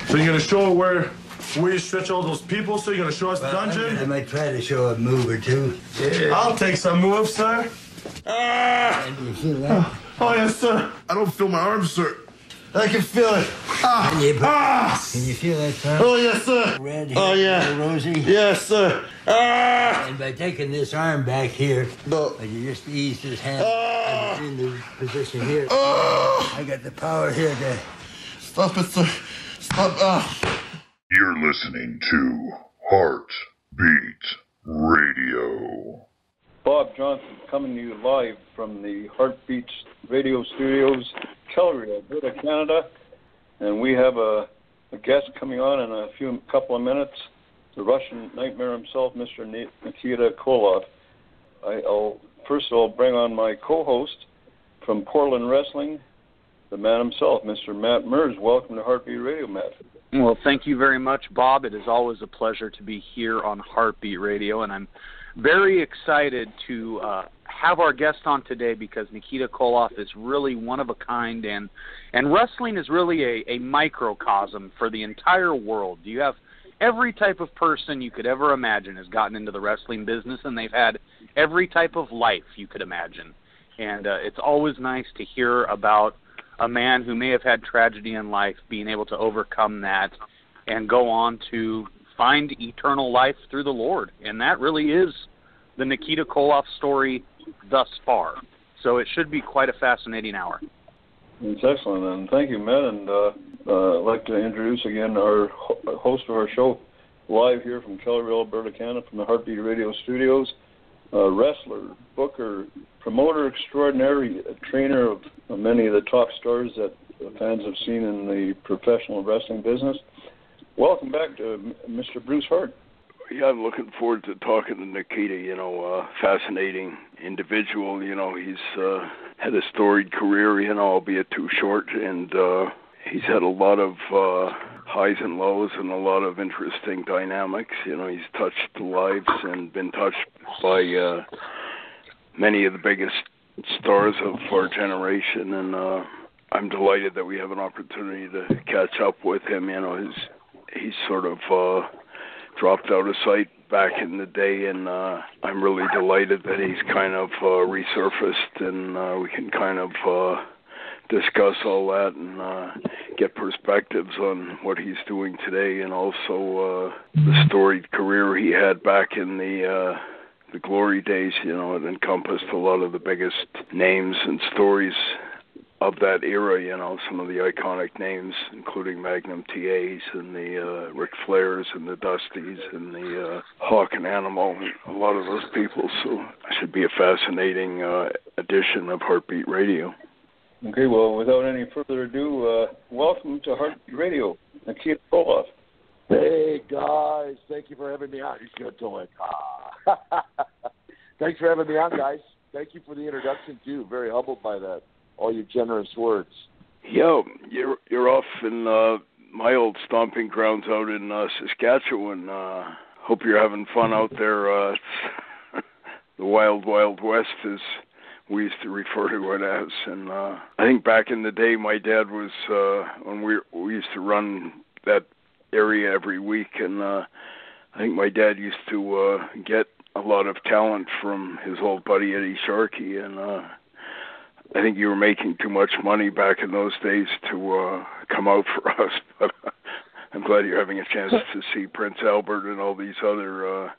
So you're gonna show where you stretch all those people? So you're gonna show us the dungeon? I might try to show a move or two. Yeah. I'll take some moves, sir. And you feel that? Oh yes, sir. I don't feel my arms, sir. I can feel it. Can you feel that, sir? Oh yes, sir. Red, oh yeah, rosy. Yes, sir. And by taking this arm back here, no. You just ease his hand in the position here. I got the power here to stop it, sir. Stop. You're listening to Hart Beat Radio. Bob Johnson coming to you live from the Hart Beat Radio Studios, Calgary, Alberta, Canada. And we have a guest coming on in a couple of minutes, the Russian nightmare himself, Mr. Nikita Koloff. I'll first of all bring on my co-host from Portland Wrestling, the man himself, Mr. Matt Merz. Welcome to Hart Beat Radio, Matt. Well, thank you very much, Bob. It is always a pleasure to be here on Hart Beat Radio, and I'm very excited to have our guest on today because Nikita Koloff is really one of a kind, and wrestling is really a microcosm for the entire world. You have every type of person you could ever imagine has gotten into the wrestling business, and they've had every type of life you could imagine. And it's always nice to hear about a man who may have had tragedy in life being able to overcome that and go on to find eternal life through the Lord. And that really is the Nikita Koloff story thus far. So it should be quite a fascinating hour. It's excellent, and thank you, Matt. And I'd like to introduce again our host of our show, live here from Calgary, Alberta, Canada, from the Hart Beat Radio Studios, wrestler, booker, promoter extraordinary, trainer of many of the top stars that fans have seen in the professional wrestling business. Welcome back to Mr. Bruce Hart. Yeah, I'm looking forward to talking to Nikita, fascinating individual. He's had a storied career, albeit too short, and he's had a lot of highs and lows and a lot of interesting dynamics. He's touched lives and been touched by many of the biggest stars of our generation, and I'm delighted that we have an opportunity to catch up with him. He's sort of dropped out of sight back in the day, and I'm really delighted that he's kind of resurfaced, and we can kind of discuss all that and get perspectives on what he's doing today, and also the storied career he had back in the glory days. It encompassed a lot of the biggest names and stories of that era, some of the iconic names, including Magnum TAs and the Ric Flairs and the Dusties and the Hawk and Animal, a lot of those people. So it should be a fascinating edition of Hart Beat Radio. Okay, well, without any further ado, welcome to Hart Beat Radio, Nikita Koloff. Hey, guys. Thank you for having me on. You should do it. Thanks for having me on, guys. Thank you for the introduction, too. Very humbled by that. All your generous words. Yo, you're off in my old stomping grounds out in Saskatchewan. Hope you're having fun out there. The Wild Wild West, as we used to refer to it as. And I think back in the day, my dad was when we used to run that area every week, and I think my dad used to get a lot of talent from his old buddy Eddie Sharkey, and I think you were making too much money back in those days to come out for us, but I'm glad you're having a chance to see Prince Albert and all these other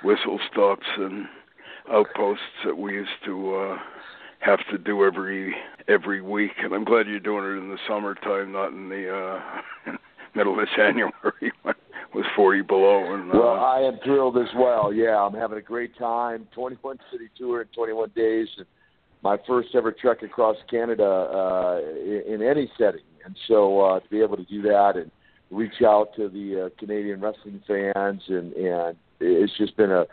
whistle stops and outposts that we used to have to do every week. And I'm glad you're doing it in the summertime, not in the middle of January when it was 40 below. And, well, I am thrilled as well. Yeah, I'm having a great time. 21 city tour in 21 days. And my first ever trek across Canada in any setting. And so to be able to do that and reach out to the Canadian wrestling fans, and it's just been a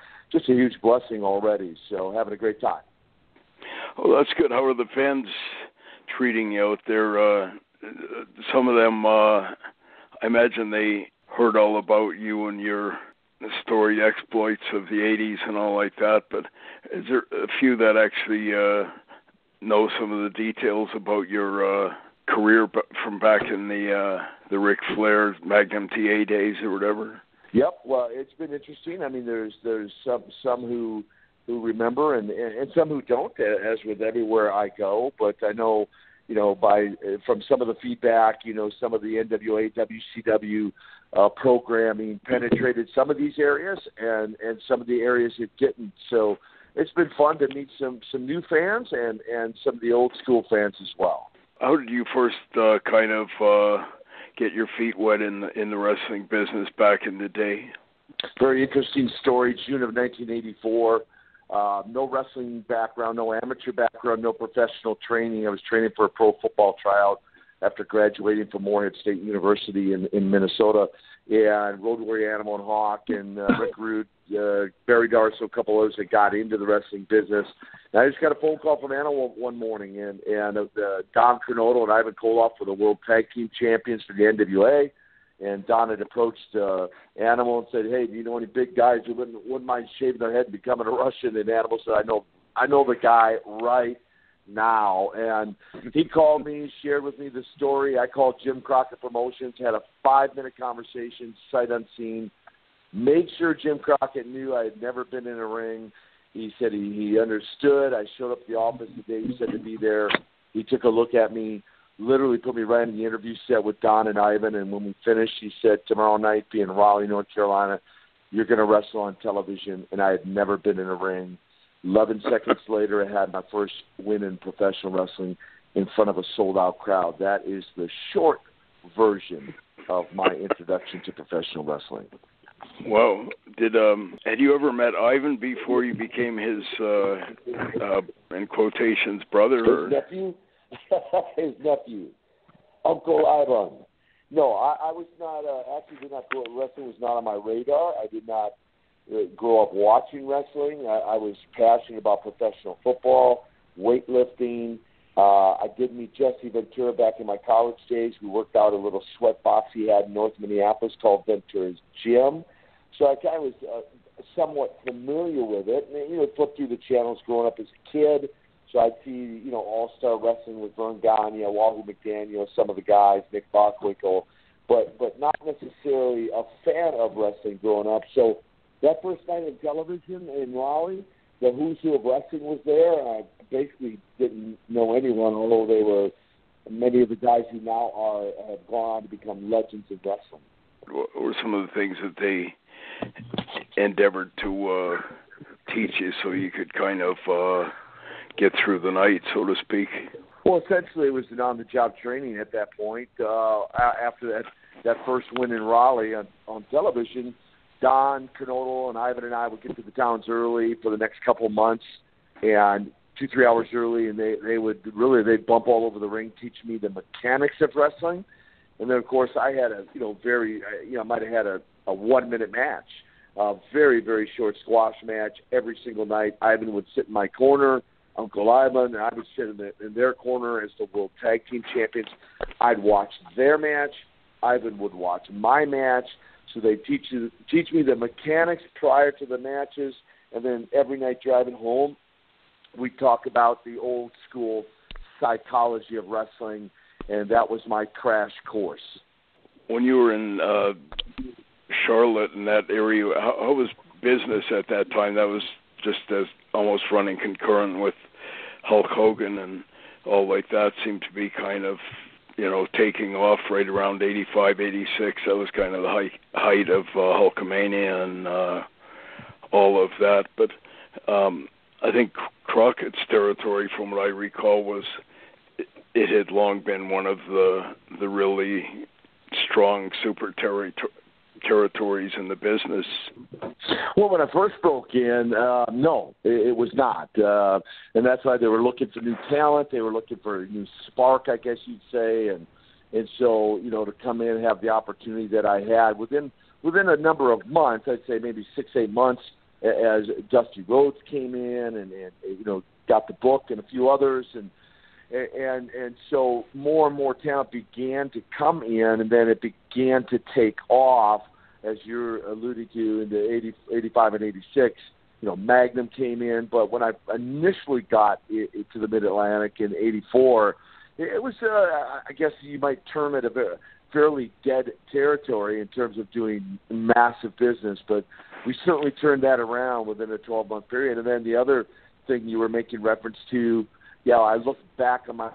huge blessing already. So having a great time. Oh, that's good. How are the fans treating you out there? Some of them, I imagine they heard all about you and your storied exploits of the 80s and all like that, but is there a few that actually know some of the details about your career from back in the Ric Flair Magnum TA days or whatever? Yep. Well, it's been interesting. I mean, there's some who remember and some who don't, as with everywhere I go. But I know, from some of the feedback, some of the NWA, WCW programming penetrated some of these areas, and some of the areas it didn't. So it's been fun to meet some new fans and some of the old school fans as well. How did you first get your feet wet in the wrestling business back in the day? Very interesting story. June of 1984. No wrestling background, no amateur background, no professional training. I was training for a pro football tryout after graduating from Morehead State University in Minnesota. And Road Warrior Animal and Hawk and Rick Rude, Barry Darso, a couple others that got into the wrestling business. And I just got a phone call from Animal one morning, and Don Cornotto and Ivan Koloff were the World Tag Team Champions for the NWA. And Don had approached Animal and said, "Hey, do you know any big guys who wouldn't mind shaving their head and becoming a Russian?" And Animal said, I know the guy right now. And he called me, shared with me the story. I called Jim Crockett Promotions, had a 5-minute conversation, sight unseen, made sure Jim Crockett knew I had never been in a ring. He said he understood. I showed up at the office the day he said to be there. He took a look at me, literally put me right in the interview set with Don and Ivan, and when we finished, he said, "Tomorrow night, be in Raleigh, North Carolina, you're going to wrestle on television." And I had never been in a ring. 11 seconds later, I had my first win in professional wrestling in front of a sold-out crowd. That is the short version of my introduction to professional wrestling. Well, had you ever met Ivan before you became his, in quotations, brother? His nephew? His nephew, Uncle Ivan. No, I was not. Actually, wrestling was not on my radar. I did not grow up watching wrestling. I was passionate about professional football, weightlifting. I did meet Jesse Ventura back in my college days. We worked out a little sweat box he had in North Minneapolis called Ventura's Gym. So I kind of was somewhat familiar with it. And, flipped through the channels growing up as a kid. So I'd see, All-Star Wrestling with Vern Gagne, Wahoo McDaniel, some of the guys, Nick Bockwinkel, but not necessarily a fan of wrestling growing up. So that first night on television in Raleigh, the who's who of wrestling was there, and I basically didn't know anyone, although many of the guys who now have gone on to become legends of wrestling. What were some of the things that they endeavored to teach you so you could kind of get through the night, so to speak? Well, essentially it was an on-the-job training at that point. After that first win in Raleigh on television, Don Cornotto and Ivan and I would get to the towns early for the next couple of months, and 2-3 hours early, and they'd bump all over the ring, teach me the mechanics of wrestling. And then, of course, I had might have had a 1-minute match, a very, very short squash match every single night. Ivan would sit in my corner, Uncle Ivan, and I would sit in their corner as the World Tag Team Champions. I'd watch their match. Ivan would watch my match. So they teach me the mechanics prior to the matches, and then every night driving home, we talk about the old school psychology of wrestling, and that was my crash course. When you were in Charlotte in that area, how was business at that time? That was just as almost running concurrent with Hulk Hogan and all like that. Seemed to be kind of taking off right around 85, 86. That was kind of the height of Hulkamania and all of that. But I think Crockett's territory, from what I recall, was it had long been one of the really strong super territories in the business. Well, when I first broke in, no, it was not. And that's why they were looking for new talent. They were looking for a new spark, I guess you'd say. And so, to come in and have the opportunity that I had within a number of months, I'd say maybe 6-8 months, as Dusty Rhodes came in and got the book and a few others. And so more and more talent began to come in, and then it began to take off, as you're alluding to, in the 85 and 86. Magnum came in, but when I initially got to the Mid-Atlantic in 84, it was, I guess you might term it a fairly dead territory in terms of doing massive business, but we certainly turned that around within a 12-month period. And then the other thing you were making reference to, I look back on my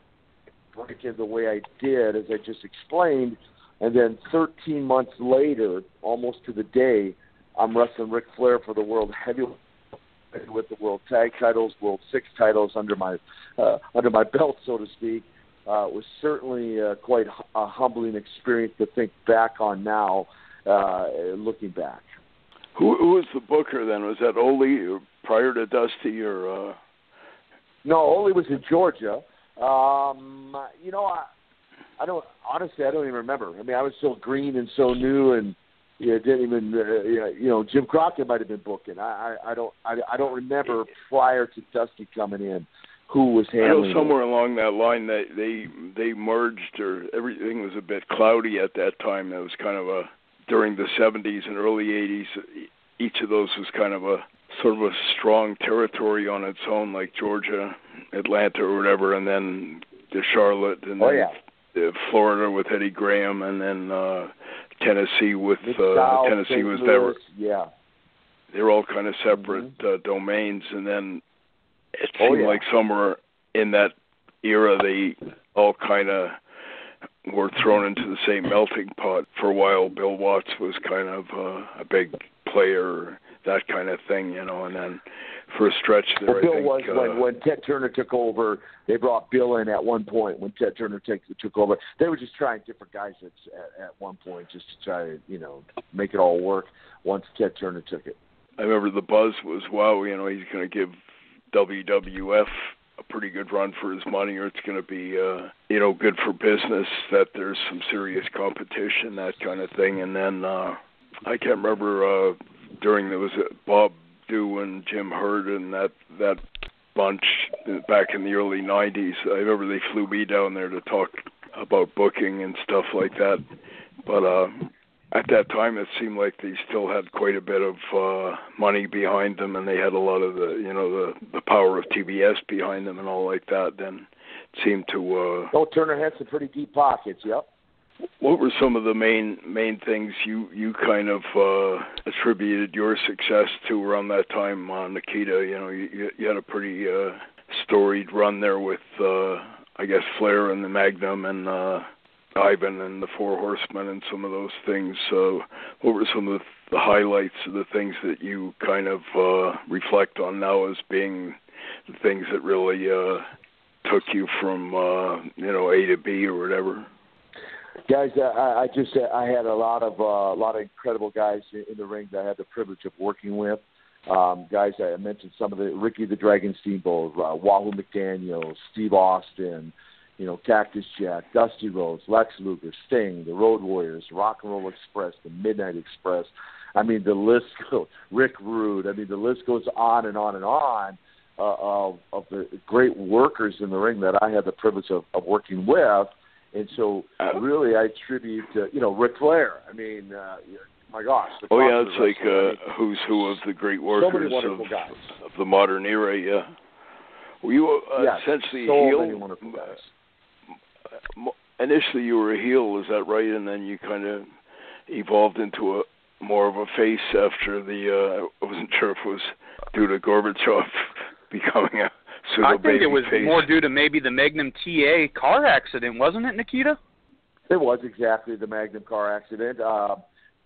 break-in the way I did, as I just explained, and then 13 months later, almost to the day, I'm wrestling Ric Flair for the World Heavyweight with the World Tag titles, World Six titles under my belt, so to speak. It was certainly quite a humbling experience to think back on now, looking back. Who was the booker then? Was that Ole prior to Dusty or? No, Ole was in Georgia. I don't even remember. I mean, I was so green and so new, and didn't even Jim Crockett might have been booking. I don't remember prior to Dusty coming in who was handling. I know somewhere along that line that they merged, or everything was a bit cloudy at that time. It was kind of during the 70s and early 80s. Each of those was kind of a sort of a strong territory on its own, like Georgia, Atlanta, or whatever, and then the Charlotte, and Florida with Eddie Graham, and then Tennessee with Tennessee was never. Yeah, they're all kind of separate domains, and then it seemed like somewhere in that era they all kind of were thrown into the same melting pot. For a while, Bill Watts was kind of a big player, that kind of thing, and then for a stretch there, Bill was when Ted Turner took over. They brought Bill in at one point when Ted Turner took over. They were just trying different guys at one point just to try to make it all work. Once Ted Turner took it, I remember the buzz was, wow, he's going to give WWF a pretty good run for his money, or it's going to be good for business, that there's some serious competition, that kind of thing. And then I can't remember there was Bob Dew and Jim Hurd and that bunch back in the early 90s. I remember they flew me down there to talk about booking and stuff like that. But at that time, it seemed like they still had quite a bit of money behind them, and they had a lot of the power of TBS behind them and all like that. Then it seemed to. Turner had some pretty deep pockets. Yep. What were some of the main things you kind of attributed your success to around that time, Nikita? You had a pretty storied run there with, I guess, Flair and the Magnum and Ivan and the Four Horsemen and some of those things. What were some of the highlights of the things that you kind of reflect on now as being the things that really took you from A to B or whatever? Guys, I had a lot of incredible guys in the ring that I had the privilege of working with. Guys, I mentioned some of the Ricky the Dragon Steamboat, Wahoo McDaniel, Steve Austin, Cactus Jack, Dusty Rhodes, Lex Luger, Sting, the Road Warriors, Rock and Roll Express, the Midnight Express. I mean, the list goes. Rick Rude. I mean, the list goes on and on and on of the great workers in the ring that I had the privilege of working with. And so, really, I attribute Ric Flair. I mean, my gosh. It's like who's who of the great workers so many wonderful guys of the modern era. Yeah. Were you essentially a heel? Many wonderful guys. Initially, you were a heel, is that right? And then you kind of evolved into more of a face after the. I wasn't sure if it was due to Gorbachev becoming a. I think it was more due to maybe the Magnum TA car accident, wasn't it, Nikita? It was exactly the Magnum car accident.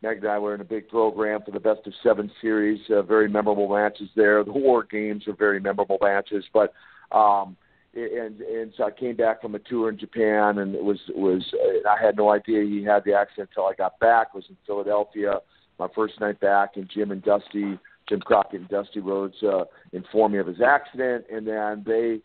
Meg and I were in a big program for the Best of 7 series, very memorable matches there. The War Games were very memorable matches, but and so I came back from a tour in Japan, and it was I had no idea he had the accident until I got back. I was in Philadelphia, my first night back, and Jim Crockett and Dusty Rhodes informed me of his accident, and then they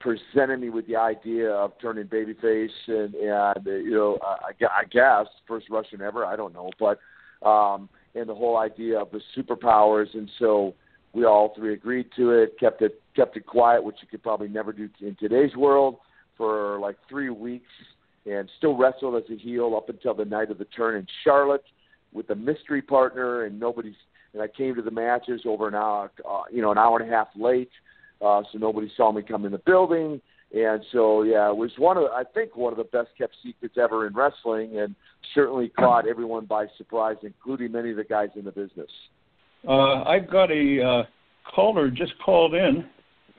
presented me with the idea of turning babyface, and I guess first Russian ever, I don't know, but and the whole idea of the superpowers, and so we all three agreed to it, kept it quiet, which you could probably never do in today's world, for like 3 weeks, and still wrestled as a heel up until the night of the turn in Charlotte with a mystery partner, and I came to the matches over an hour and a half late, so nobody saw me come in the building. And so, yeah, it was one of the best kept secrets ever in wrestling, and certainly caught everyone by surprise, including many of the guys in the business. I've got a caller just called in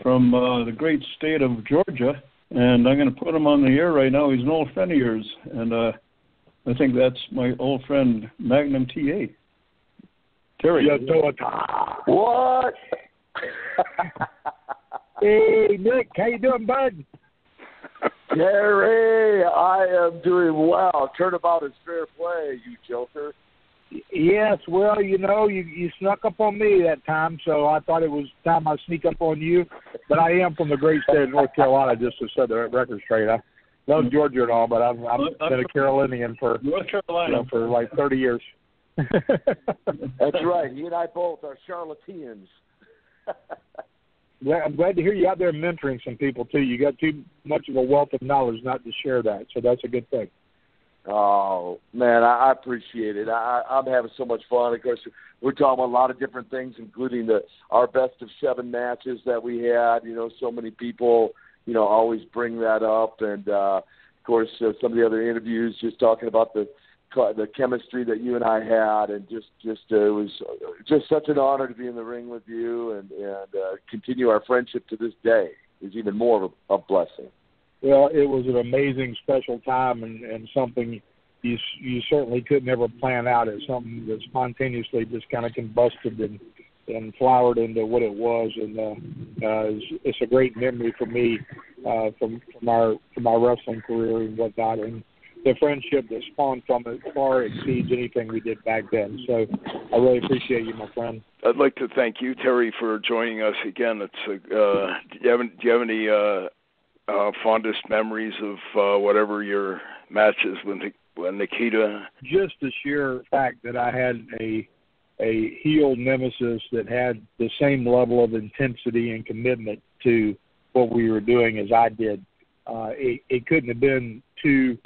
from the great state of Georgia, and I'm going to put him on the air right now. He's an old friend of yours, and I think that's my old friend Magnum TA. Terry. What? Hey, Nick, how you doing, bud? Terry, I am doing well. Turnabout is fair play, you joker. Yes, well, you snuck up on me that time, so I thought it was time I sneak up on you. But I am from the great state of North Carolina, just to set the record straight. I love Georgia and all, but I've been a Carolinian for North Carolina for like 30 years. That's right. He and I both are charlatans. Well, I'm glad to hear you out there mentoring some people, too. You got too much of a wealth of knowledge not to share that, so that's a good thing. Oh, man, I appreciate it. I'm having so much fun. Of course, we're talking about a lot of different things, including our best of 7 matches that we had. So many people, always bring that up. And, of course, some of the other interviews just talking about the chemistry that you and I had, and just it was just such an honor to be in the ring with you and continue our friendship to this day. Is even more of a blessing. Well, it was an amazing, special time, and something you certainly could never plan out. It's something that spontaneously just kind of combusted and flowered into what it was, and it's a great memory for me from my wrestling career and whatnot. And the friendship that spawned from it far exceeds anything we did back then. So I really appreciate you, my friend. I'd like to thank you, Terry, for joining us again. Do you have any fondest memories of whatever your matches with Nikita? Just the sheer fact that I had a heel nemesis that had the same level of intensity and commitment to what we were doing as I did. It couldn't have been two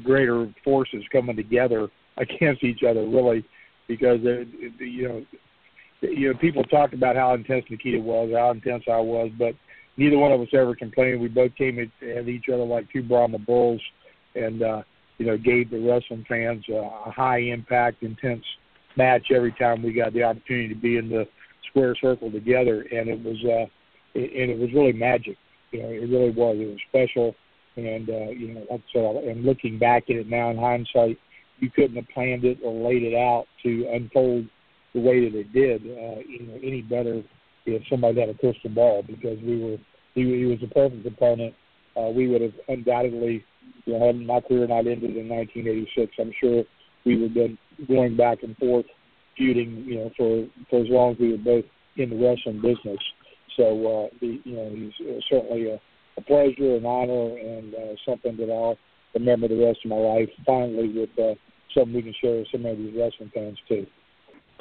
greater forces coming together against each other, really, because people talked about how intense Nikita was, how intense I was, but neither one of us ever complained. We both came at each other like two Brahma bulls, and gave the wrestling fans a high impact, intense match every time we got the opportunity to be in the square circle together, and it was really magic. It really was. It was special, and like I said, and looking back at it now in hindsight, you couldn't have planned it or laid it out to unfold the way that it did any better if somebody had a crystal ball, because he was a perfect opponent. We would have undoubtedly, had my career not ended in 1986, I'm sure we would have been going back and forth feuding, for as long as we were both in the wrestling business. So, he's certainly a pleasure, an honor, and something that I'll remember the rest of my life, finally, with something we can share with some of these wrestling fans, too.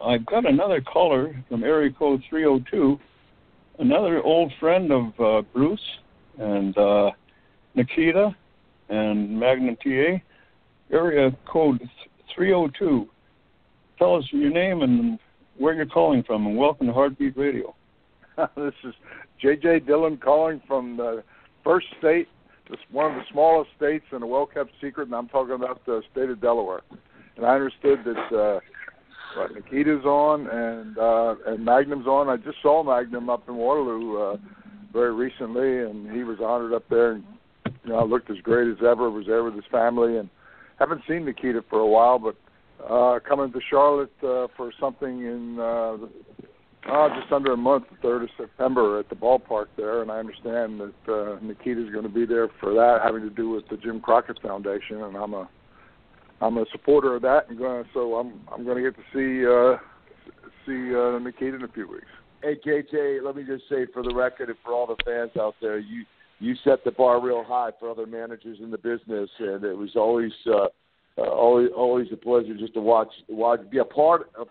I've got another caller from area code 302, another old friend of Bruce and Nikita and Magnum TA, area code 302. Tell us your name and where you're calling from, and welcome to Hart Beat Radio. This is J.J. Dillon calling from the first state, one of the smallest states and a well-kept secret, and I'm talking about the state of Delaware. And I understood that Nikita's on and Magnum's on. I just saw Magnum up in Waterloo very recently, and he was honored up there, and looked as great as ever. Was there with his family, and haven't seen Nikita for a while, but coming to Charlotte for something in just under a month, the 3rd of September at the ballpark there, and I understand that Nikita's going to be there for that, having to do with the Jim Crockett Foundation, and I'm a supporter of that, and so I'm going to get to see Nikita in a few weeks. Hey, KJ, let me just say for the record and for all the fans out there, you set the bar real high for other managers in the business, and it was always a pleasure just to watch, be a part of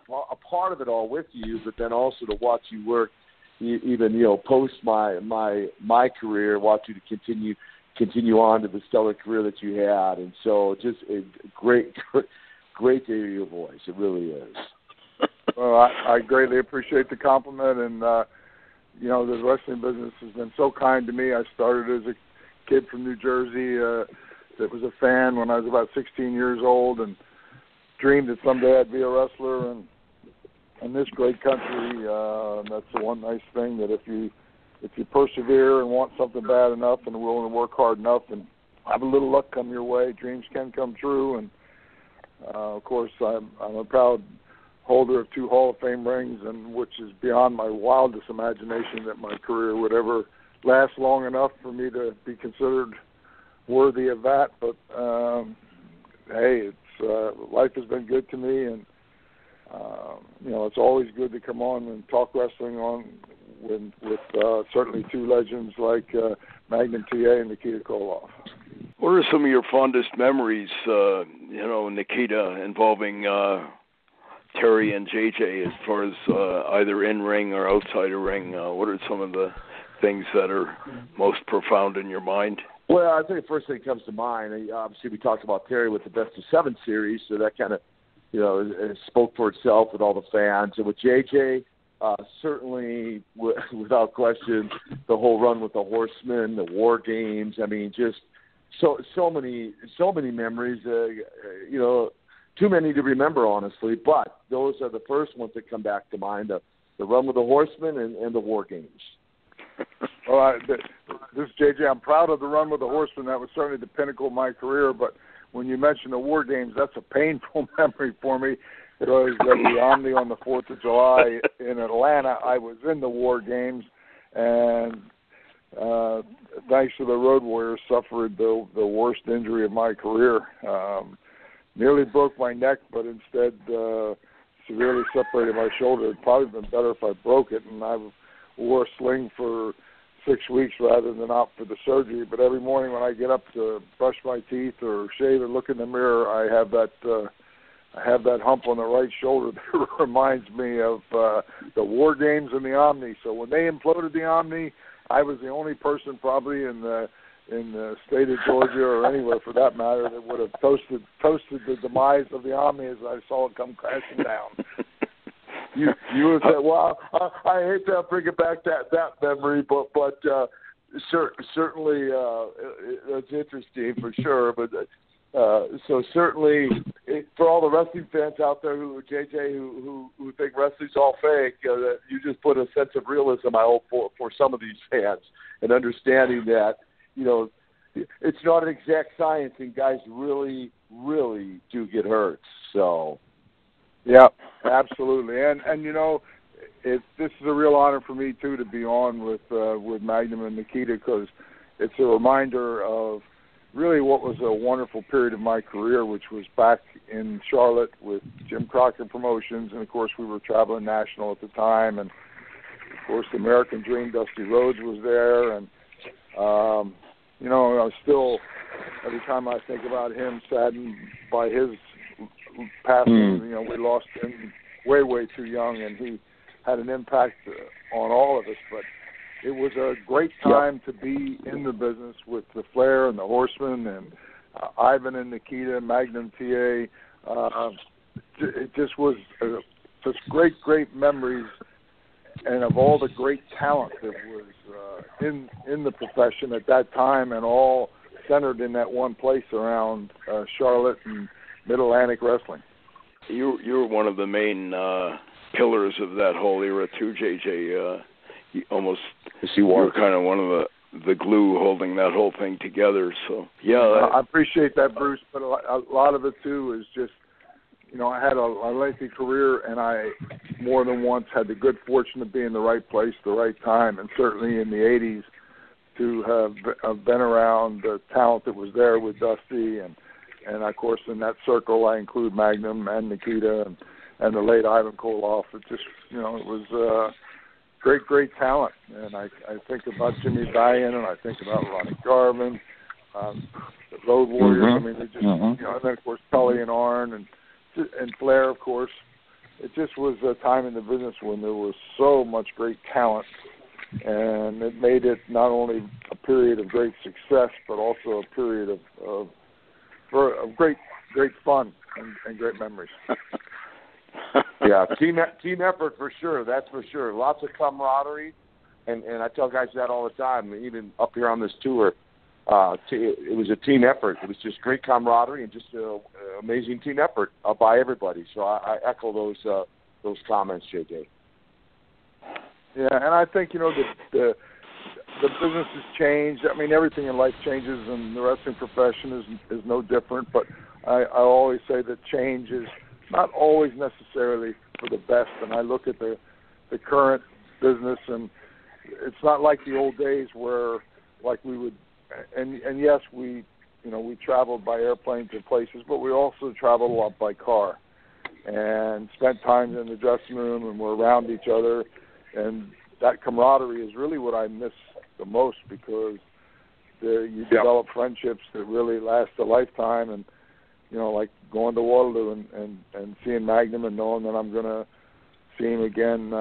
it all with you, but then also to watch you work, even post my career, watch you to continue on to the stellar career that you had, and so just great to hear your voice. It really is. Well, I greatly appreciate the compliment, and the wrestling business has been so kind to me. I started as a kid from New Jersey that was a fan when I was about 16 years old and dreamed that someday I'd be a wrestler. And in this great country, that's the one nice thing, that if you persevere and want something bad enough and are willing to work hard enough and have a little luck come your way, dreams can come true. And of course, I'm a proud holder of 2 Hall of Fame rings, and which is beyond my wildest imagination that my career would ever last long enough for me to be considered worthy of that. But hey, it's life has been good to me, and it's always good to come on and talk wrestling with certainly 2 legends like Magnum TA and Nikita Koloff. What are some of your fondest memories, Nikita, involving Terry and JJ, as far as either in ring or outside a ring? What are some of the things that are most profound in your mind? Well, I think the first thing that comes to mind, obviously we talked about Terry with the Best of 7 series, so that kind of, it spoke for itself with all the fans. And with JJ, certainly, without question, the whole run with the Horsemen, the War Games. I mean, just so many memories. Too many to remember, honestly. But those are the first ones that come back to mind: the run with the Horsemen and the War Games. Well, this is JJ. I'm proud of the run with the Horsemen. That was certainly the pinnacle of my career. But when you mention the War Games, that's a painful memory for me. Because at the Omni on the 4th of July in Atlanta, I was in the War Games, and thanks to the Road Warriors, suffered the worst injury of my career. Nearly broke my neck, but instead severely separated my shoulder. It'd probably been better if I broke it, and I wore a sling for 6 weeks rather than opt for the surgery. But every morning when I get up to brush my teeth or shave or look in the mirror, I have that hump on the right shoulder that reminds me of the War Games and the Omni. So when they imploded the Omni, I was the only person probably in the state of Georgia or anywhere for that matter that would have toasted the demise of the Omni as I saw it come crashing down. You would say, well, I hate to bring it back that memory, but certainly it's interesting for sure. But so certainly for all the wrestling fans out there who think wrestling's all fake, that you just put a sense of realism, I hope, for some of these fans, and understanding that it's not an exact science, and guys really, really do get hurt. So. Yeah, absolutely, and this is a real honor for me too to be on with Magnum and Nikita, because it's a reminder of really what was a wonderful period of my career, which was back in Charlotte with Jim Crockett Promotions, and of course we were traveling national at the time, and of course the American Dream, Dusty Rhodes, was there, and I was still, every time I think about him, saddened by his passing. We lost him way, way too young, and he had an impact on all of us. But it was a great time to be in the business with the Flair and the Horsemen and Ivan and Nikita, Magnum TA. It just was such great, great memories, and of all the great talent that was in the profession at that time, and all centered in that one place around Charlotte and Mid-Atlantic wrestling. You were one of the main pillars of that whole era too, JJ. You were kind of one of the glue holding that whole thing together. So I appreciate that, Bruce. But a lot of it too is just, I had a lengthy career, and I more than once had the good fortune to be in the right place, the right time, and certainly in the '80s to have been around the talent that was there with Dusty, and of course in that circle I include Magnum and Nikita and the late Ivan Koloff. It just, it was great talent, and I think about Jimmy Valiant, and I think about Ronnie Garvin, the Road Warriors. I mean, they just, and then of course Tully and Arn and Flair, of course. It just was a time in the business when there was so much great talent, and it made it not only a period of great success, but also a period of great fun and great memories. Yeah, team effort for sure. That's for sure. Lots of camaraderie, and I tell guys that all the time. Even up here on this tour, it was a team effort. It was just great camaraderie and just an amazing team effort by everybody. So I echo those comments, JJ. Yeah, and I think, you know, the business has changed. I mean, everything in life changes, and the wrestling profession is no different. But I always say that change is not always necessarily for the best. And I look at the current business, and it's not like the old days where, like, we would. And yes, we traveled by airplane to places, but we also traveled a lot by car, and spent time in the dressing room, and we're around each other. And that camaraderie is really what I miss the most, because you develop friendships that really last a lifetime. And, you know, like going to Waterloo and seeing Magnum and knowing that I'm going to see him again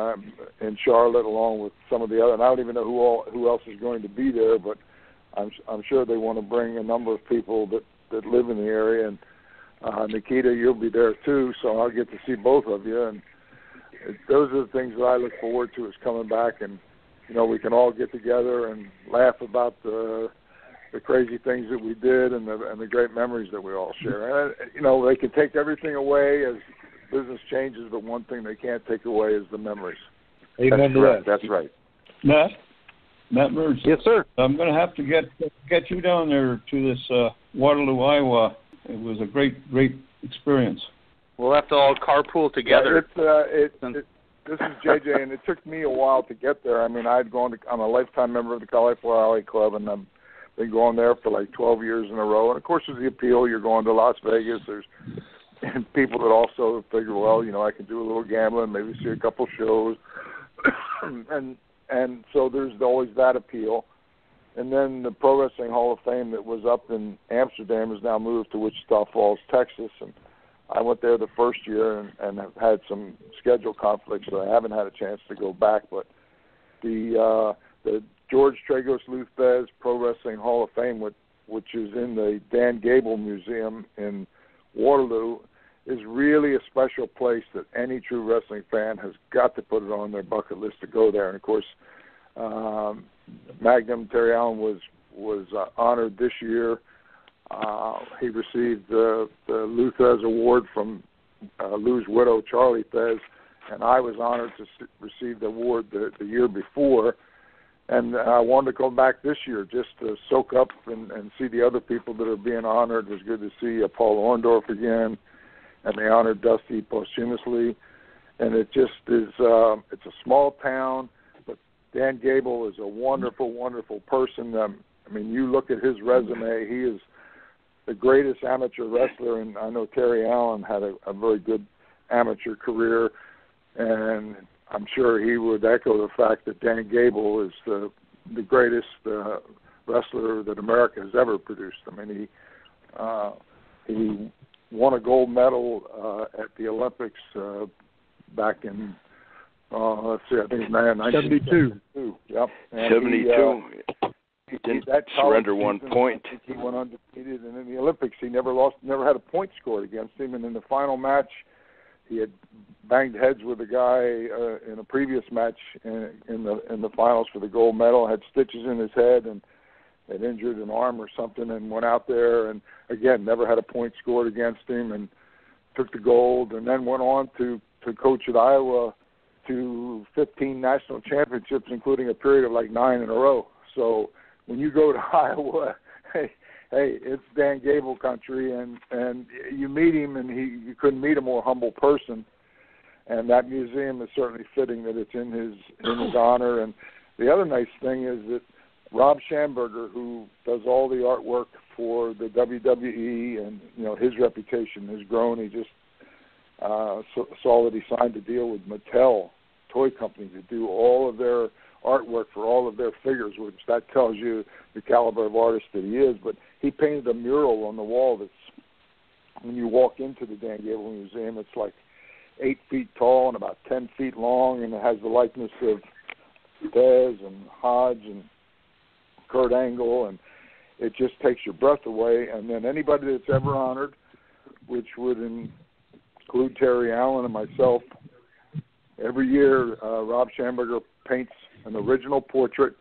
in Charlotte along with some of the other. And I don't even know who else is going to be there, but I'm sure they want to bring a number of people that live in the area. And Nikita, you'll be there too, so I'll get to see both of you. And those are the things that I look forward to, is coming back, and, you know, we can all get together and laugh about the crazy things that we did and the great memories that we all share. And, you know, they can take everything away as business changes, but one thing they can't take away is the memories. Amen to that. That's right. Matt Merz. Yes, sir. I'm going to have to get you down there to this Waterloo, Iowa. It was a great experience. We'll have to all carpool together. This is JJ, and it took me a while to get there. I mean, I'm a lifetime member of the Cauliflower Alley Club, and I've been going there for like 12 years in a row. And, of course, there's the appeal. You're going to Las Vegas. There's people that also figure, well, you know, I can do a little gambling, maybe see a couple shows. and so there's always that appeal. And then the Pro Wrestling Hall of Fame that was up in Amsterdam has now moved to Wichita Falls, Texas. And I went there the first year and have had some schedule conflicts, so I haven't had a chance to go back. But the George Tragos Lou Thesz Pro Wrestling Hall of Fame, which is in the Dan Gable Museum in Waterloo, is really a special place that any true wrestling fan has got to put it on their bucket list to go there. And, of course, Magnum Terry Allen was honored this year. He received the Lou Thesz Award from Lou's widow, Charlie Thesz, and I was honored to receive the award the year before. And I wanted to go back this year just to soak up and see the other people that are being honored. It was good to see Paul Orndorff again, and they honored Dusty posthumously. And it just is, it's a small town, but Dan Gable is a wonderful, wonderful person. I mean, you look at his resume, he is the greatest amateur wrestler, and I know Terry Allen had a very good amateur career, and I'm sure he would echo the fact that Dan Gable is the greatest wrestler that America has ever produced. I mean, he won a gold medal at the Olympics back in, let's see, I think it's 1972. Yep. And 72. He didn't surrender 1 point. He went undefeated, and in the Olympics he never had a point scored against him. And in the final match, he had banged heads with a guy in a previous match in the finals for the gold medal. Had stitches in his head and had injured an arm or something, and went out there and again never had a point scored against him, and took the gold, and then went on to coach at Iowa to 15 national championships, including a period of like 9 in a row. So when you go to Iowa, hey, it's Dan Gable country, and you meet him, and you couldn't meet a more humble person. And that museum is certainly fitting that it's in his honor. And the other nice thing is that Rob Schamberger, who does all the artwork for the WWE, and you know his reputation has grown. He just saw that he signed a deal with Mattel Toy Company to do all of their artwork for all of their figures, which that tells you the caliber of artist that he is. But he painted a mural on the wall that's, when you walk into the Dan Gable Museum, it's like 8 feet tall and about 10 feet long, and it has the likeness of Dez and Hodge and Kurt Angle, and it just takes your breath away. And then anybody that's ever honored, which would include Terry Allen and myself, every year Rob Schamberger paints an original portrait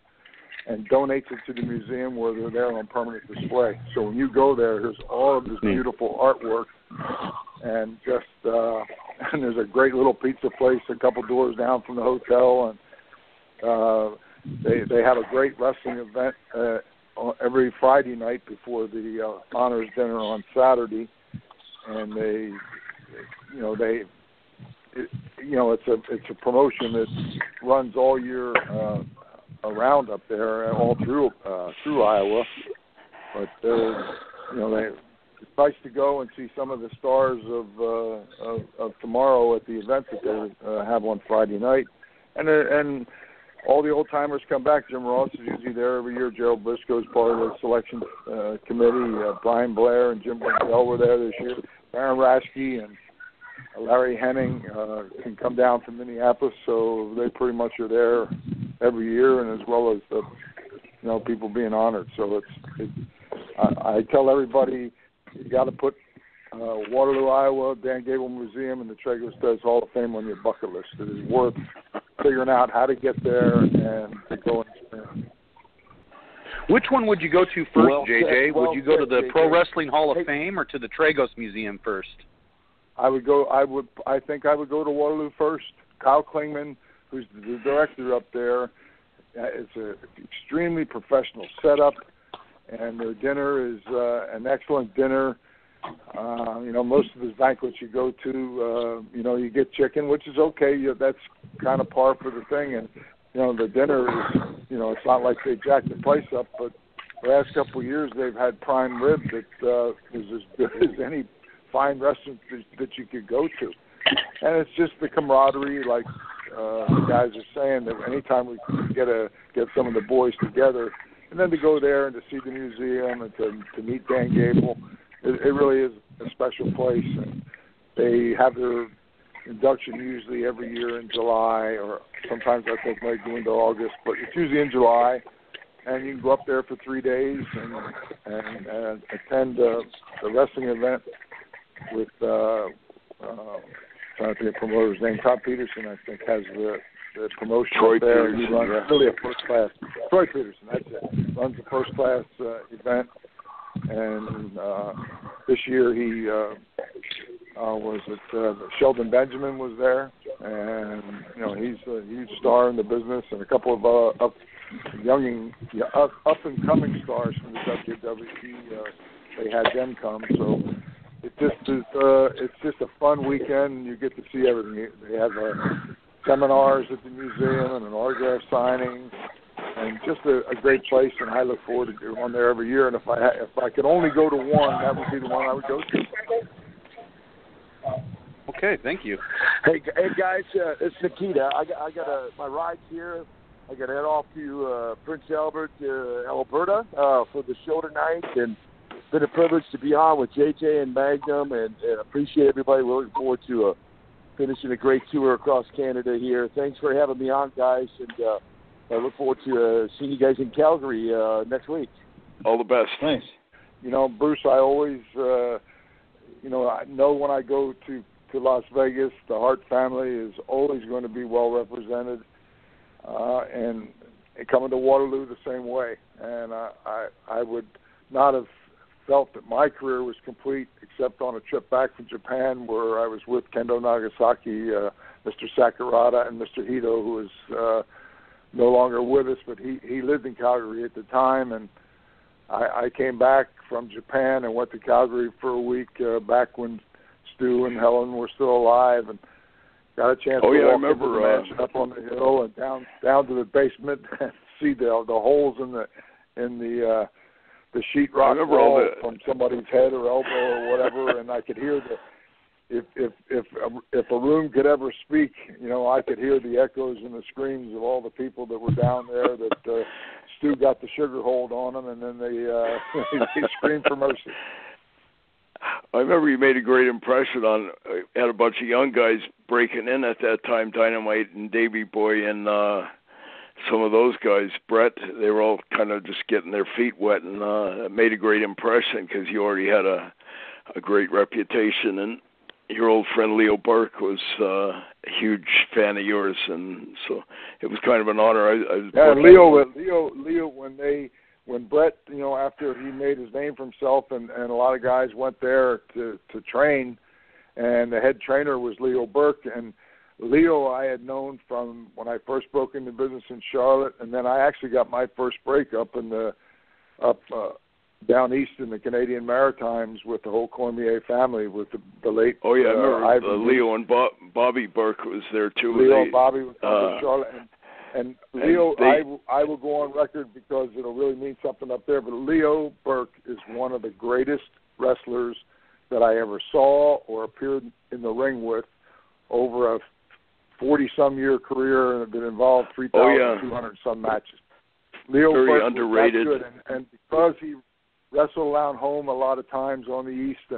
and donates it to the museum where they're there on permanent display. So when you go there, there's all of this beautiful artwork, and just and there's a great little pizza place a couple doors down from the hotel, and they have a great wrestling event every Friday night before the honors dinner on Saturday, and it's a promotion that runs all year around up there, all through Iowa. But it's nice to go and see some of the stars of tomorrow at the event that they have on Friday night, and all the old timers come back. Jim Ross is usually there every year. Gerald Briscoe is part of the selection committee. Brian Blair and Jim Brinkel were there this year. Baron Raschke and Larry Henning can come down from Minneapolis, so they pretty much are there every year, and as well as the people being honored. So I tell everybody, you got to put Waterloo, Iowa, Dan Gable Museum, and the Traeger Studs Hall of Fame on your bucket list. It is worth figuring out how to get there and to go and experience. Which one would you go to first, JJ? Would you go to the JJ. Pro Wrestling Hall of Fame or to the Tragos Museum first? I think I would go to Waterloo first. Kyle Klingman, who's the director up there, it's an extremely professional setup, and their dinner is an excellent dinner. Most of the banquets you go to, you get chicken, which is okay. That's kind of par for the thing. And, the dinner is, it's not like they jacked the price up, but the last couple of years they've had prime rib that is as good as any fine restaurant that you could go to. And it's just the camaraderie, like the guys are saying, that anytime we get some of the boys together, and then to go there and to see the museum and to meet Dan Gable, it really is a special place. And they have their induction usually every year in July, or sometimes I think might go into August, but it's usually in July. And you can go up there for 3 days and attend the wrestling event with trying to think of promoter's name. Todd Peterson, I think, has the promotion Troy up there. Peterson, He runs really a first class. Troy Peterson, that's it. Runs a first class event, and this year he Sheldon Benjamin was there, and he's a huge star in the business, and a couple of up and coming stars from the WWE. They had them come, so it's just a fun weekend. You get to see everything. They have seminars at the museum and an autograph signing, and just a great place. And I look forward to going there every year. And if I could only go to one, that would be the one I would go to. Okay, thank you. Hey guys, it's Nikita. I got my ride's here. I got to head off to Prince Albert, Alberta, for the show tonight, and it's been a privilege to be on with JJ and Magnum, and appreciate everybody. We're looking forward to finishing a great tour across Canada here. Thanks for having me on, guys, and I look forward to seeing you guys in Calgary next week. All the best. Thanks. Bruce, I always, I know when I go to Las Vegas, the Hart family is always going to be well represented, and coming to Waterloo the same way. And I would not have felt that my career was complete except on a trip back from Japan where I was with Kendo Nagasaki, Mr. Sakurada, and Mr. Hito, who is no longer with us, but he lived in Calgary at the time. And I came back from Japan and went to Calgary for a week back when Stu and Helen were still alive, and got a chance to walk into the mansion up on the hill and down to the basement and see the holes in the sheetrock wall from somebody's head or elbow or whatever, and I could hear if a room could ever speak, I could hear the echoes and the screams of all the people that were down there that Stu got the sugar hold on them, and then they screamed for mercy. I remember you made a great impression on, had a bunch of young guys breaking in at that time, Dynamite and Davey Boy and some of those guys, Brett, they were all kind of just getting their feet wet, and it made a great impression because you already had a great reputation. And your old friend Leo Burke was a huge fan of yours, and so it was kind of an honor. Leo, when Brett, after he made his name for himself, and a lot of guys went there to train, and the head trainer was Leo Burke, and Leo I had known from when I first broke into business in Charlotte, and then I actually got my first break up down east in the Canadian Maritimes with the whole Cormier family, with the late. Oh yeah, I remember Leo and Bobby Burke was there too. Leo and Bobby was in Charlotte, and Leo, I will go on record because it'll really mean something up there. But Leo Burke is one of the greatest wrestlers that I ever saw or appeared in the ring with over a 40-some year career, and have been involved 3,200 some matches. Leo very Burke underrated, was that good, and because he wrestled around home a lot of times on the East,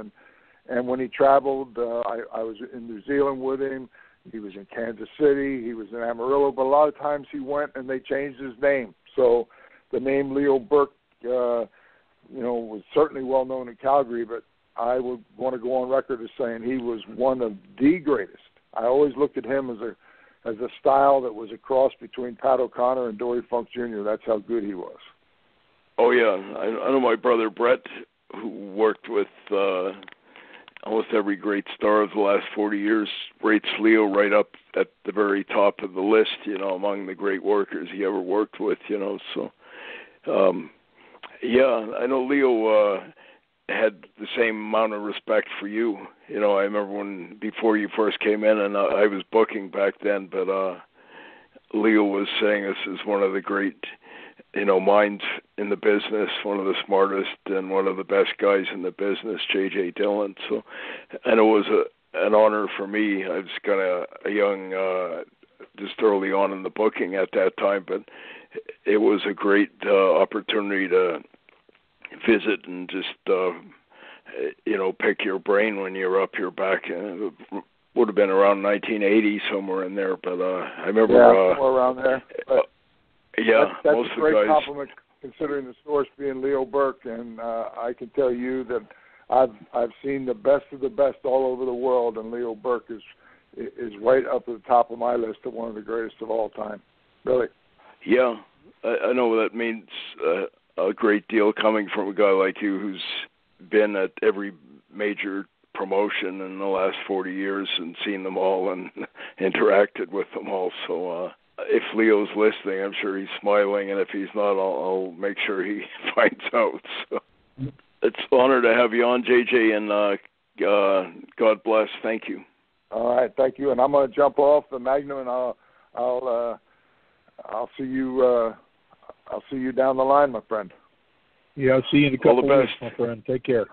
and when he traveled, I was in New Zealand with him. He was in Kansas City. He was in Amarillo, but a lot of times he went and they changed his name. So the name Leo Burke, was certainly well known in Calgary, but I would want to go on record as saying he was one of the greatest. I always looked at him as a style that was a cross between Pat O'Connor and Dory Funk Jr. That's how good he was. Oh yeah, I know my brother Brett, who worked with almost every great star of the last 40 years, rates Leo right up at the very top of the list, among the great workers he ever worked with, so I know Leo had the same amount of respect for you. I remember before you first came in, and I was booking back then, but Leo was saying this is one of the great minds in the business, one of the smartest and one of the best guys in the business, J.J. Dillon. So, and it was an honor for me. I was kind of a young, just early on in the booking at that time, but it was a great opportunity to visit and just, pick your brain when you were up here back. It would have been around 1980, somewhere in there, but I remember... Yeah, somewhere around there. But that's most a great of the guys... compliment, considering the source being Leo Burke, and I can tell you that I've seen the best of the best all over the world, and Leo Burke is right up at the top of my list of one of the greatest of all time. Really. Yeah, I know that means a great deal coming from a guy like you who's been at every major promotion in the last 40 years and seen them all and interacted with them all. So if Leo's listening, I'm sure he's smiling, and if he's not, I'll make sure he finds out. So it's an honor to have you on, JJ, and God bless. Thank you. All right, thank you. And I'm going to jump off the Magnum, and I'll see you. I'll see you down the line, my friend. Yeah, I'll see you in a couple of weeks, my friend. Take care.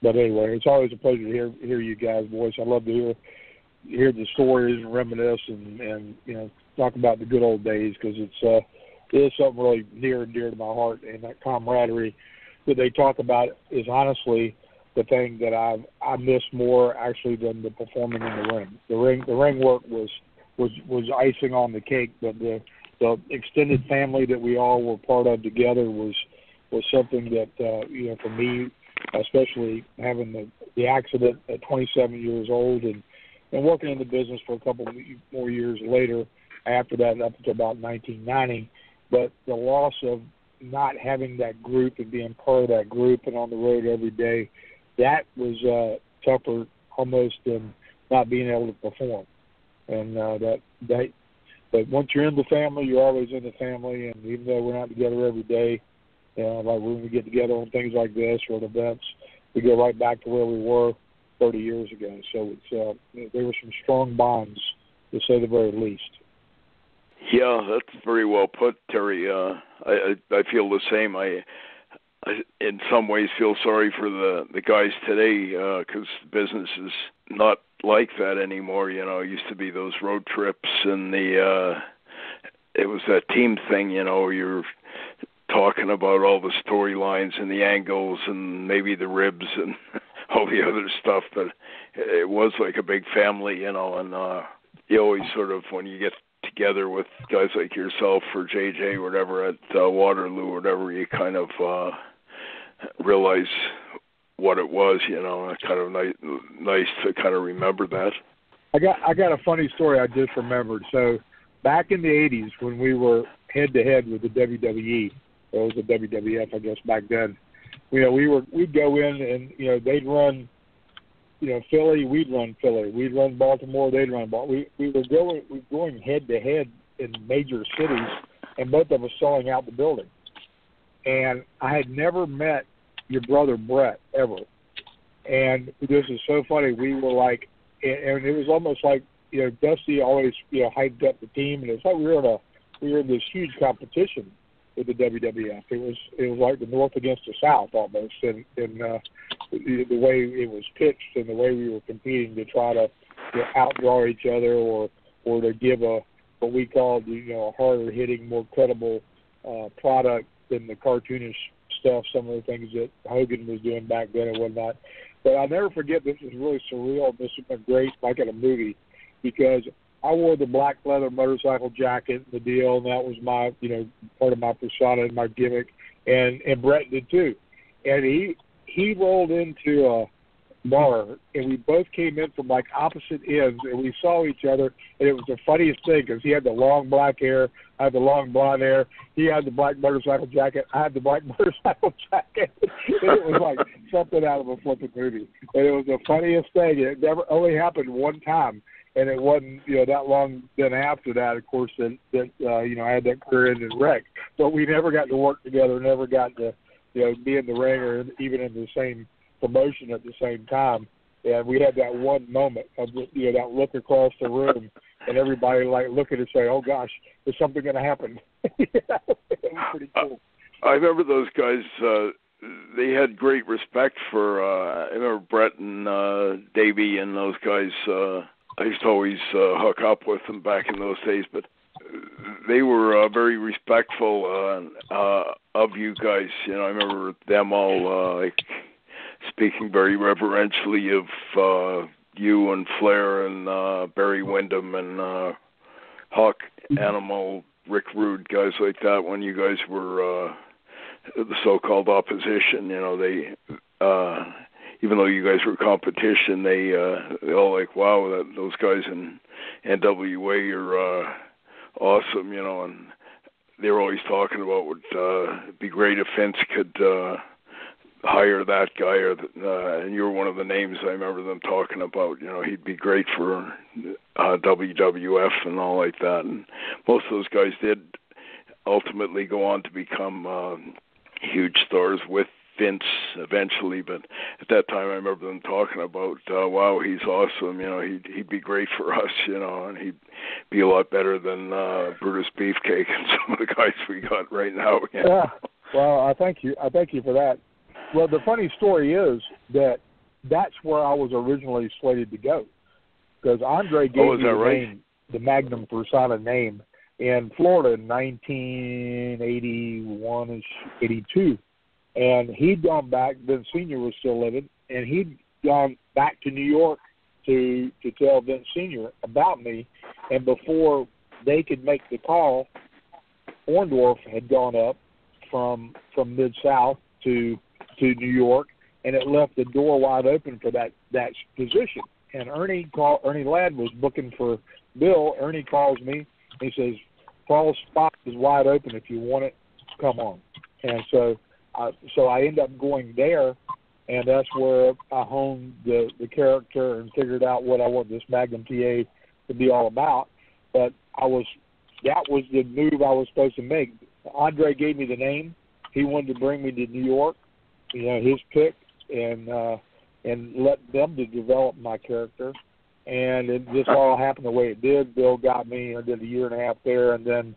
But anyway, it's always a pleasure to hear you guys' voice. I love to hear the stories and reminisce and talk about the good old days, because it is something really near and dear to my heart. And that camaraderie that they talk about is honestly the thing that I miss more actually than the performing in the ring. The ring work was icing on the cake, but the extended family that we all were part of together was something that for me, especially having the accident at 27 years old and working in the business for a couple more years later after that, up until about 1990, but the loss of not having that group and being part of that group and on the road every day, that was tougher almost than not being able to perform. And but once you're in the family, you're always in the family, and even though we're not together every day, like when we get together on things like this or at events, we go right back to where we were 30 years ago. So there were some strong bonds, to say the very least. Yeah, that's very well put, Terry. I feel the same. I in some ways feel sorry for the guys today, because business is not like that anymore. It used to be those road trips and it was that team thing. You're talking about all the storylines and the angles and maybe the ribs and all the other stuff, but it was like a big family, and you always sort of, when you get together with guys like yourself or JJ or whatever at Waterloo or whatever, you kind of realize what it was. It's kind of nice to kind of remember that. I got a funny story I just remembered. So back in the 80s when we were head-to-head with the WWE, or it was the WWF, I guess, back then, we'd go in and, they'd run, Philly, we'd run Philly. We'd run Baltimore, they'd run Baltimore. We were going head-to-head in major cities, and both of us selling out the building. And I had never met your brother Brett ever. And this is so funny. We were like, and it was almost like, Dusty always, hyped up the team, and it's like we were in this huge competition with the WWF. It was like the North against the South almost, and the way it was pitched and the way we were competing to try to outdraw each other or to give what we called a harder hitting, more credible product than the cartoonish stuff, some of the things that Hogan was doing back then and whatnot. But I'll never forget, this is really surreal. This has been great, like in a movie, because I wore the black leather motorcycle jacket, the deal, and that was my, part of my persona and my gimmick, and Brett did too. And he rolled into a bar, and we both came in from like opposite ends, and we saw each other, and it was the funniest thing because he had the long black hair, I had the long blonde hair, he had the black motorcycle jacket, I had the black motorcycle jacket. And it was like something out of a flipping movie, and it was the funniest thing. It never only happened one time, and it wasn't that long then after that, of course, that I had that career-ending wreck. But we never got to work together, never got to be in the ring or even in the same promotion at the same time. And we had that one moment of that look across the room, and everybody like looking and say, "Oh gosh, is something going to happen?" It was pretty cool. I remember those guys. They had great respect for. I remember Brett and Davey and those guys. I used to always hook up with them back in those days, but they were very respectful of you guys. I remember them all speaking very reverentially of you and Flair and Barry Windham and Hawk Animal, Rick Rude, guys like that. When you guys were the so-called opposition, they. Even though you guys were competition, they all like, wow, those guys in NWA are awesome, and they were always talking about would be great if Vince could hire that guy, and you were one of the names I remember them talking about. He'd be great for WWF and all like that. And most of those guys did ultimately go on to become huge stars with Vince eventually, but at that time I remember them talking about, wow, he's awesome, he'd be great for us, and he'd be a lot better than Brutus Beefcake and some of the guys we got right now. Yeah. Well, I thank you for that. Well, the funny story is that's where I was originally slated to go, because Andre gave me the name, the Magnum Persona name, in Florida in 1981-ish, 82. And he'd gone back, Vince Sr. was still living, and he'd gone back to New York to tell Vince Sr. about me. And before they could make the call, Orndorff had gone up from Mid-South to New York, and it left the door wide open for that position. And Ernie Ladd was booking for Bill. Ernie calls me, and he says, Paul's spot is wide open. If you want it, come on. And so I ended up going there, and that's where I honed the character and figured out what I want this Magnum TA to be all about. But that was the move I was supposed to make. Andre gave me the name. He wanted to bring me to New York, his pick, and let them to develop my character. And it just all happened the way it did. Bill got me. I did a year and a half there, and then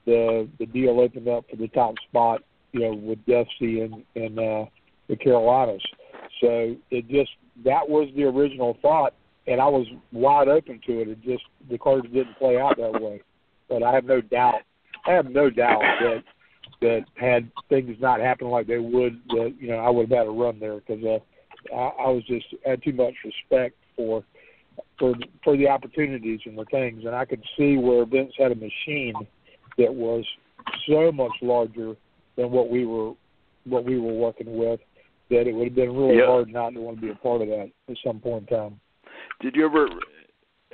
the deal opened up for the top spot, with Dusty and the Carolinas. So that was the original thought, and I was wide open to it. The cards didn't play out that way. But I have no doubt that had things not happened like they would, that I would have had a run there, because I had too much respect for the opportunities and the things, and I could see where Vince had a machine that was so much larger than what we were working with, that it would have been really hard not to want to be a part of that at some point in time. Did you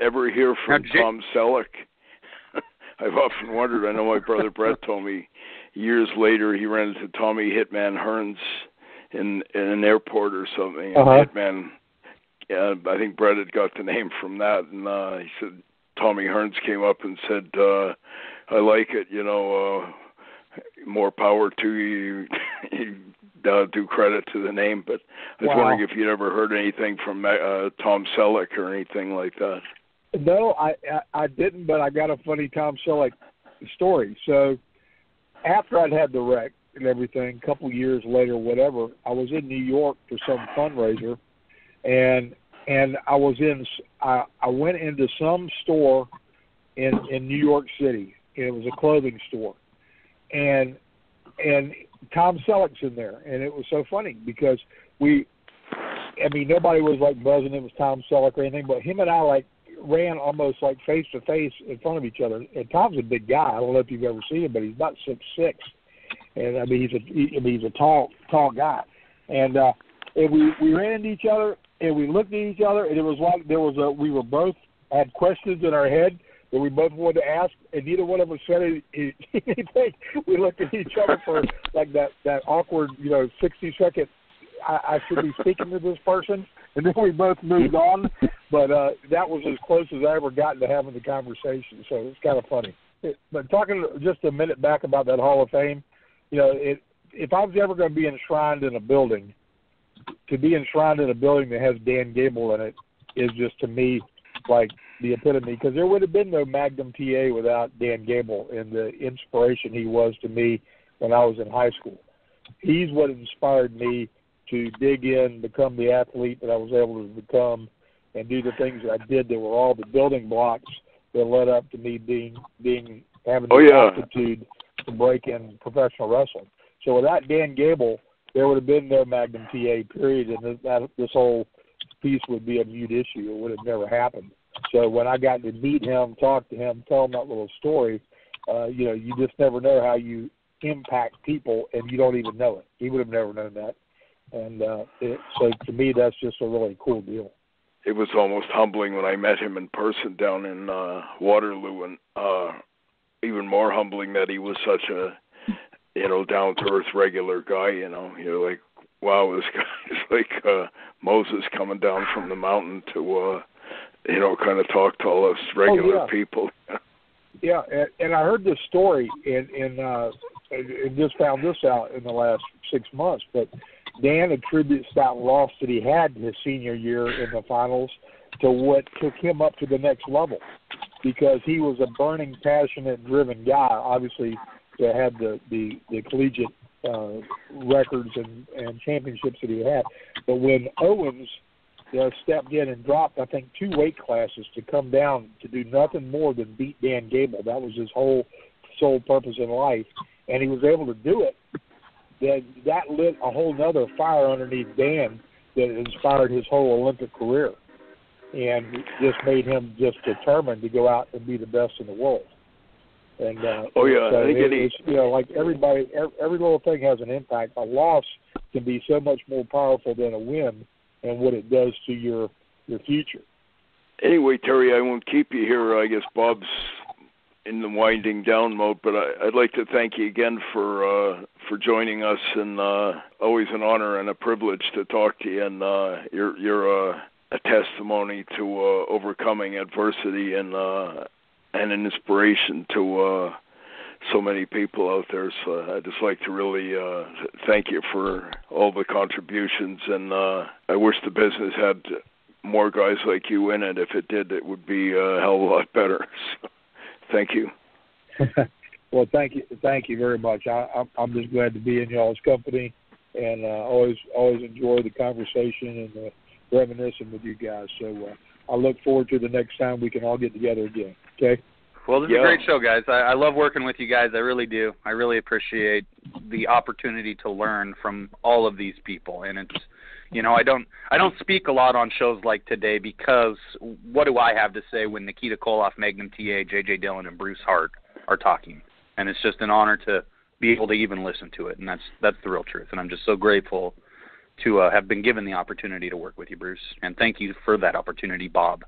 ever hear from Tom Selleck? I've often wondered. I know my brother Brett told me years later he ran into Tommy Hitman Hearns in an airport or something. And Hitman, I think Brett had got the name from that, and he said Tommy Hearns came up and said, "I like it, more power to you." Do credit to the name, but I was wondering if you'd ever heard anything from Tom Selleck or anything like that. No, I didn't, but I got a funny Tom Selleck story. So after I'd had the wreck and everything, a couple years later, whatever, I was in New York for some fundraiser, and I went into some store in New York City. It was a clothing store, and Tom Selleck's in there, and it was so funny because nobody was like buzzing it was Tom Selleck or anything, but him and I ran almost like face to face in front of each other. And Tom's a big guy. I don't know if you've ever seen him, but he's about 6'6", and he's a tall guy. And we ran into each other, and we looked at each other, and it was like we were both had questions in our head that we both wanted to ask, and neither one of us said anything. We looked at each other for like that awkward, 60-second, I should be speaking to this person, and then we both moved on. But that was as close as I ever got to having the conversation, so it's kind of funny. But talking just a minute back about that Hall of Fame, if I was ever going to be enshrined in a building, to be enshrined in a building that has Dan Gable in it is just, to me, like the epitome, because there would have been no Magnum TA without Dan Gable and the inspiration he was to me when I was in high school. He's what inspired me to dig in, become the athlete that I was able to become, and do the things that I did that were all the building blocks that led up to me having the aptitude to break in professional wrestling. So without Dan Gable, there would have been no Magnum TA, period, and this whole piece would be a mute issue. It would have never happened. So when I got to meet him, talk to him, tell him that little story, you just never know how you impact people, and you don't even know it. He would have never known that. And so to me, that's just a really cool deal. It was almost humbling when I met him in person down in Waterloo, and even more humbling that he was such a, down-to-earth regular guy, You're like, wow, this guy is like Moses coming down from the mountain to, kind of talk to all us regular people. Yeah, and I heard this story, and just found this out in the last 6 months, but Dan attributes that loss that he had in his senior year in the finals to what took him up to the next level, because he was a burning, passionate, driven guy, obviously, that had the collegiate records and championships that he had. But when Owens stepped in and dropped, I think, 2 weight classes to come down to do nothing more than beat Dan Gable, that was his whole sole purpose in life, and he was able to do it, then that lit a whole nother fire underneath Dan that inspired his whole Olympic career and just made him just determined to go out and be the best in the world. And so I think it's, like everybody, every little thing has an impact. A loss can be so much more powerful than a win and what it does to your future. Anyway, Terry, I won't keep you here. I guess Bob's in the winding down mode, but I'd like to thank you again for joining us, and always an honor and a privilege to talk to you. And you're a testimony to overcoming adversity and an inspiration to so many people out there. So I'd just like to really thank you for all the contributions, and I wish the business had more guys like you in it. If it did, it would be a hell of a lot better. So, thank you. Well, thank you very much. I'm just glad to be in y'all's company, and always enjoy the conversation and reminiscing with you guys. So I look forward to the next time we can all get together again. Okay. Well, this is a great show, guys. I love working with you guys. I really do. I really appreciate the opportunity to learn from all of these people. And it's, I don't speak a lot on shows like today, because what do I have to say when Nikita Koloff, Magnum TA, J.J. Dillon, and Bruce Hart are talking? And it's just an honor to be able to even listen to it. And that's the real truth. And I'm just so grateful to have been given the opportunity to work with you, Bruce. And thank you for that opportunity, Bob.